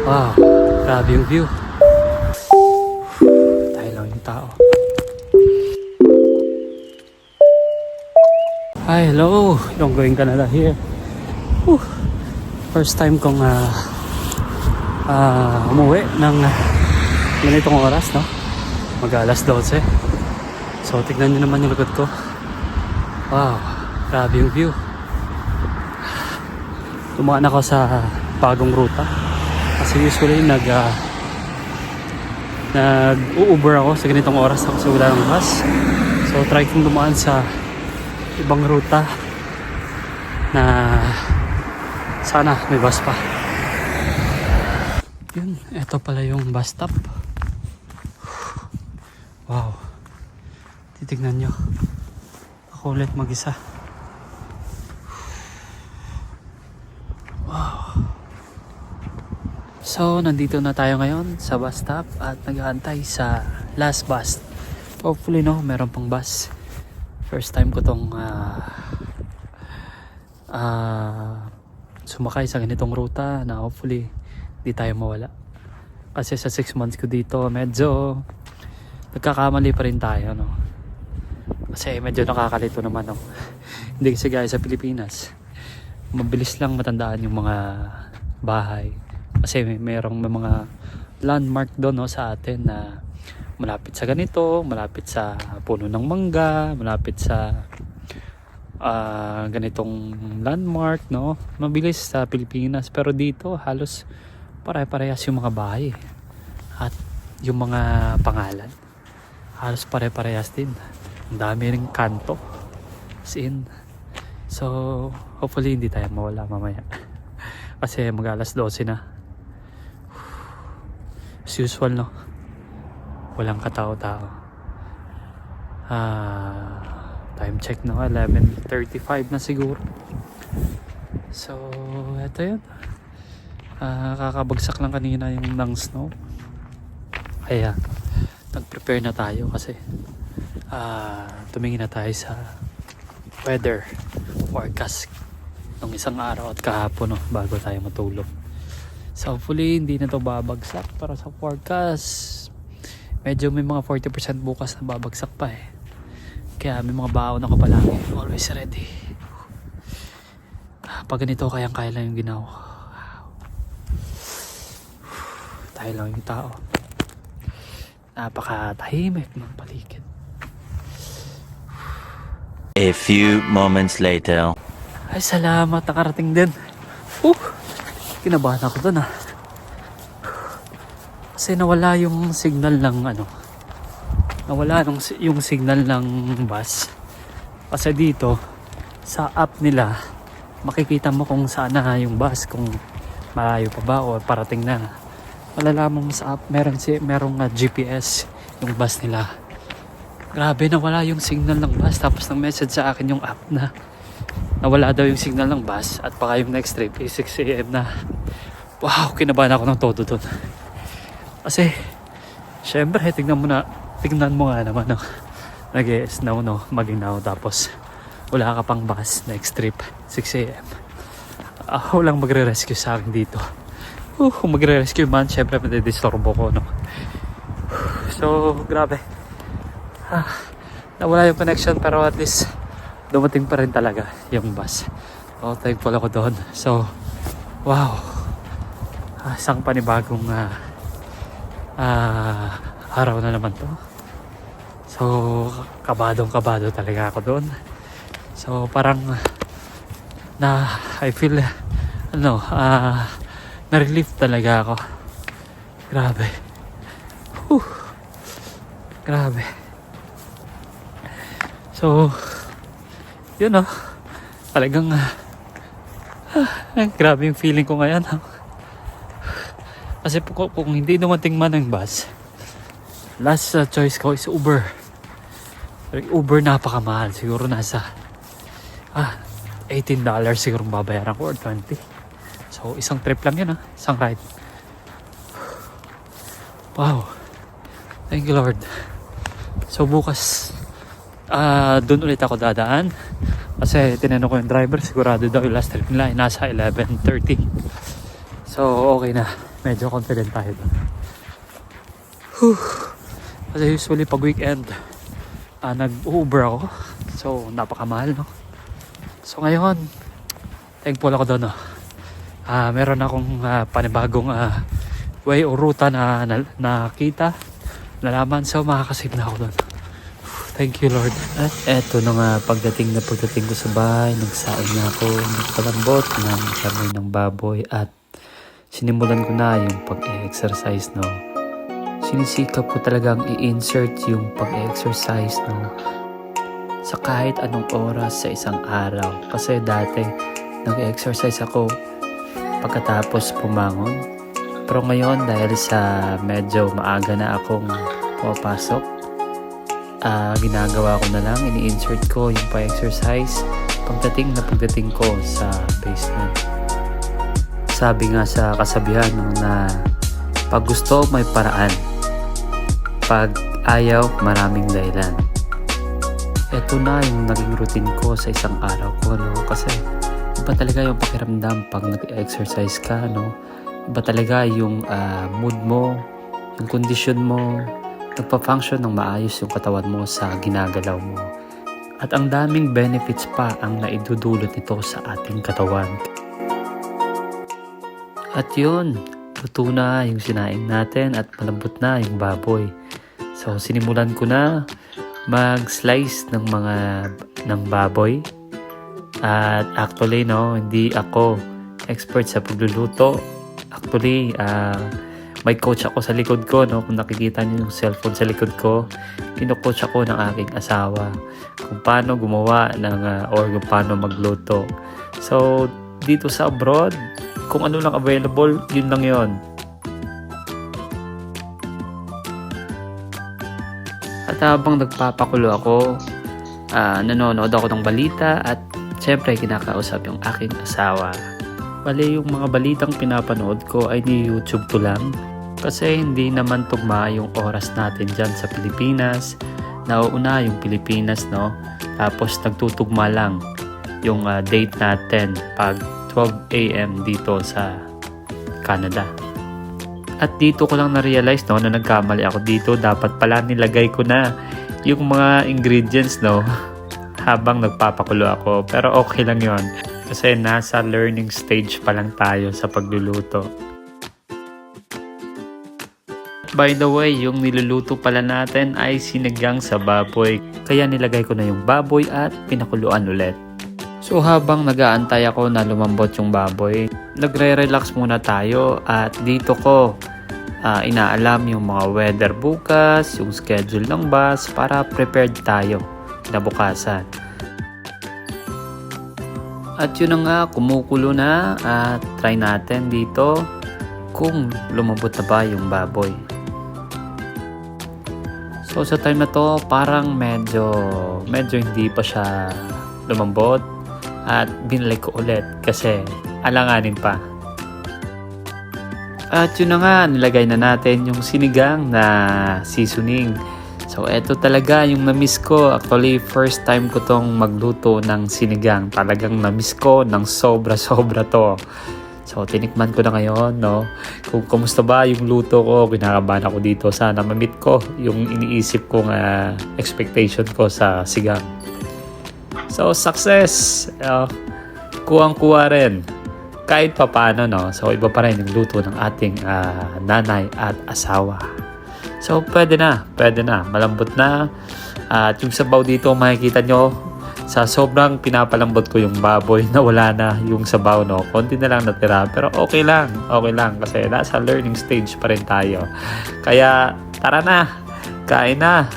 Wow, grabe yung view. Tayo lang yung tao. Hi, hello. Yonggoing Canada here. Whew. First time kong umuwi ng ganitong oras, no? Mag-alas 12. So, tignan nyo naman yung likod ko. Wow, grabe yung view. Dumaan ako sa bagong ruta. Kasi usually nag-Uber ako sa ganitong oras kasi wala ng bus. So, try kong dumaan sa ibang ruta na sana may bus pa. Yun, eto pala yung bus stop. Wow, titignan nyo, ako ulit mag-isa. Wow. So nandito na tayo ngayon sa bus stop at nag-aantay sa last bus. Hopefully no, meron pang bus. First time ko tong sumakay sa ganitong ruta na hopefully di tayo mawala. Kasi sa 6 months ko dito medyo nagkakamali pa rin tayo, no? Kasi medyo nakakalito naman, no? Hindi kasi gaya sa Pilipinas, mabilis lang matandaan yung mga bahay. Kasi may mga landmark doon, no, sa atin na malapit sa ganito, malapit sa puno ng mangga, malapit sa ganitong landmark, no? Mabilis sa Pilipinas, pero dito halos pare-parehas yung mga bahay at yung mga pangalan. Halos pare-parehas din. Ang dami ring kanto. As in. So, hopefully hindi tayo mawala mamaya. Kasi mag-alas 12 na. As usual, no? Walang katao-tao. Time check na 11:35 na siguro. So, eto yun. Kakabagsak lang kanina yung ng snow. Kaya nag-prepare na tayo kasi tumingin na tayo sa weather forecast ng isang araw at kahapon, no, bago tayo matulog. So hopefully hindi na to babagsak. Para sa forecast medyo may mga 40% bukas na babagsak pa eh. Kaya may mga baon ako palagi, always ready. Pag ganito kayang-kaya lang yung ginawa. Tayo lang yung tao. Napakatahimik ng paligid. A few moments later. Ay, salamat, nakarating din. Kinabahan ako dun, kasi nawala yung signal ng yung signal ng bus. Kasi dito sa app nila makikita mo kung saan na yung bus, kung malayo pa ba o parating na. Malalaman mo sa app, merong GPS yung bus nila. Grabe, nawala yung signal ng bus. Tapos nang message sa akin yung app na nawala daw yung signal ng bus at baka yung next trip is 6 AM na. Wow, kinabahan ako ng todo dun. Kasi syempre tignan mo nga naman, no? Nag-snow, no? Maginaw, tapos wala ka pang bus next trip 6 AM. Ako lang magre-rescue sa akin dito. Kung magre-rescue man, syempre madidisturbo ko, no? So, grabe. Nawala yung connection, pero at least dumating pa rin talaga yung bus. So, thankful ako doon. So, wow. Isang panibagong araw na naman to. So, kabado talaga ako doon. So, parang I feel na-relief talaga ako. Grabe. Grabe. So, yun, talagang grabe yung feeling ko ngayon. Kasi kung hindi dumating man ang bus, last choice ko is Uber. Uber napakamahal. Siguro nasa $18 siguro babayaran ko or 20. So, isang trip lang yun, isang ride. Wow. Thank you, Lord. So, bukas doon ulit ako dadaan. Kasi tinanong ko yung driver, sigurado daw yung last trip nila ay nasa 11:30. So, okay na. medyo confident tayo doon. Whew. Kasi usually pag weekend, nag-Uber ako. So, napakamahal, no? So, ngayon, thankful ako doon, no? Meron akong panibagong way o ruta na nakita, nalaman. So, makakasave na ako doon. Thank you, Lord. At eto na nga, pagdating ko sa bahay, nagsaing na ako, nagpalambot ng kamay ng baboy at sinimulan ko na yung pag-exercise, no? Sinisikap ko talagang i-insert yung pag-exercise, no? Sa kahit anong oras sa isang araw. Kasi dati, nag-exercise ako pagkatapos pumangon. Pero ngayon, dahil sa medyo maaga na akong pumapasok, ginagawa ko na lang, ini-insert ko yung pa-exercise pagdating ko sa basement. Sabi nga sa kasabihan na pag gusto may paraan, pag ayaw maraming dahilan. Ito na yung naging routine ko sa isang araw ko, no? Kasi iba talaga yung pakiramdam pag nag-exercise ka, no? Iba talaga yung mood mo, yung kondisyon mo, nagpa-function ng maayos yung katawan mo sa ginagalaw mo. At ang daming benefits pa ang naidudulot nito sa ating katawan. At yun, luto na yung sinaing natin at malambot na yung baboy. So, sinimulan ko na mag-slice ng baboy. At actually, no, hindi ako expert sa pagluluto. Actually, may coach ako sa likod ko, no? Kung nakikita niyo yung cellphone sa likod ko, kino-coach ako ng aking asawa kung paano gumawa or kung paano magluto. So, dito sa abroad, kung ano lang available, yun lang yun. At habang nagpapakulo ako, nanonood ako ng balita at syempre kinakausap yung aking asawa. Bali, yung mga balitang pinapanood ko ay ni YouTube ko lang. Kasi hindi naman tugma yung oras natin dyan sa Pilipinas. Nauuna yung Pilipinas, no? Tapos nagtutugma lang yung date natin pag 12 AM dito sa Canada. At dito ko lang na-realize, no, na nagkamali ako dito. Dapat pala nilagay ko na yung mga ingredients, no, habang nagpapakulo ako. Pero okay lang yon kasi nasa learning stage pa lang tayo sa pagluluto. By the way, yung niluluto pala natin ay sinigang sa baboy. Kaya nilagay ko na yung baboy at pinakuluan ulit. So habang nag-aantay ako na lumambot yung baboy, nagre-relax muna tayo at dito ko inaalam yung mga weather bukas, yung schedule ng bus para prepared tayo kinabukasan. At yun na nga, kumukulo na at try natin dito kung lumambot na ba yung baboy. So sa time na to, parang medyo hindi pa siya lumambot at binalik ko ulit kasi alanganin pa. At yun na nga, nilagay na natin yung sinigang na seasoning. So eto talaga yung na-miss ko. Actually, first time ko tong magluto ng sinigang. Talagang na-miss ko ng sobra-sobra to. So tinikman ko na ngayon, no? Kung kumusta ba yung luto ko, kinakabahan ako dito. Sana ma-meet ko yung iniisip kong expectation ko sa sigang. So success! Kuwang-kuwa rin. Kahit pa paano, no? So iba pa rin yung luto ng ating nanay at asawa. So pwede na. Malambot na. At yung sabaw dito makikita nyo, sa sobrang pinapalambot ko yung baboy na wala na yung sabaw, no? Konti na lang natira. Pero okay lang kasi nasa learning stage pa rin tayo. Kaya tara na, kain na.